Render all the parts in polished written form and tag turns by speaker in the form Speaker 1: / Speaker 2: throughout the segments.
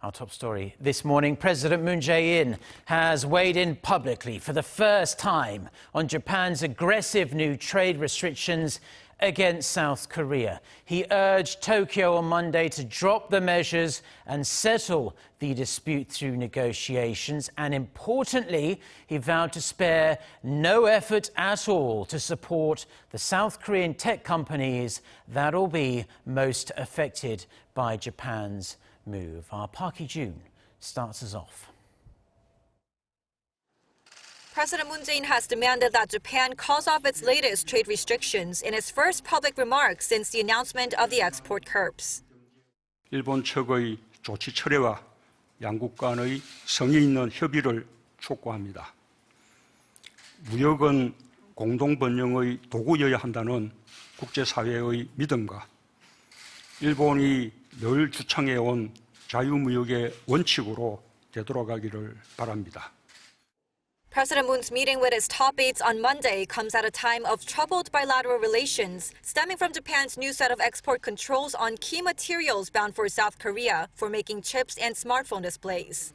Speaker 1: Our top story this morning, President Moon Jae-in has weighed in publicly for the first time on Japan's aggressive new trade restrictions against South Korea. He urged Tokyo on Monday to drop the measures and settle the dispute through negotiations. And importantly, he vowed to spare no effort at all to support the South Korean tech companies that'll be most affected by Japan's move. Our Park Hee-jun starts us off.
Speaker 2: President Moon Jae-in has demanded that Japan calls off its latest trade restrictions in his first public remarks since the announcement of the export curbs.
Speaker 3: 일본 측의 조치 철회와 양국 간의 성의 있는 협의를 촉구합니다. 무역은 공동 번영의 도구여야 한다는 국제사회의 믿음과 일본이 늘 주창해온 자유무역의 원칙으로 되돌아가기를 바랍니다.
Speaker 2: President Moon's meeting with his top aides on Monday comes at a time of troubled bilateral relations stemming from Japan's new set of export controls on key materials bound for South Korea for making chips and smartphone displays.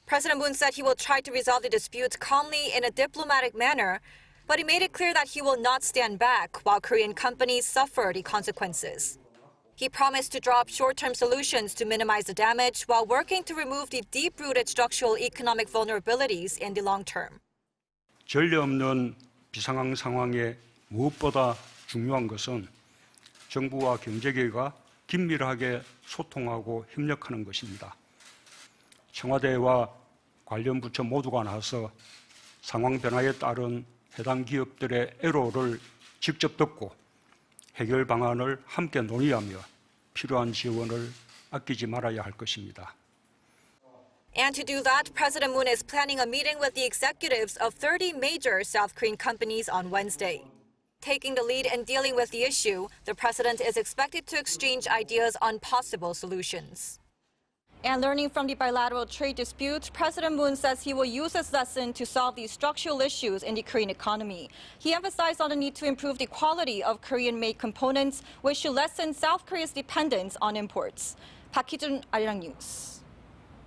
Speaker 2: President Moon said he will try to resolve the dispute calmly in a diplomatic manner, but he made it clear that he will not stand back while Korean companies suffer the consequences. He promised to draw up short-term solutions to minimize the damage while working to remove the deep-rooted structural economic vulnerabilities in the long term.
Speaker 3: 전례 없는 비상황 상황에 무엇보다 중요한 것은 정부와 경제계가 긴밀하게 소통하고 협력하는 것입니다. 청와대와 관련 부처 모두가 나서 상황 변화에 따른 해당 기업들의 애로를 직접 듣고 해결 방안을 함께 논의하며 필요한 지원을 아끼지 말아야 할 것입니다.
Speaker 2: And to do that, President Moon is planning a meeting with the executives of 30 major South Korean companies on Wednesday. Taking the lead in dealing with the issue, the president is expected to exchange ideas on possible solutions. And learning from the bilateral trade dispute, President Moon says he will use this lesson to solve these structural issues in the Korean economy. He emphasized on the need to improve the quality of Korean-made components, which should lessen South Korea's dependence on imports. Park Hee-jun, Arirang News.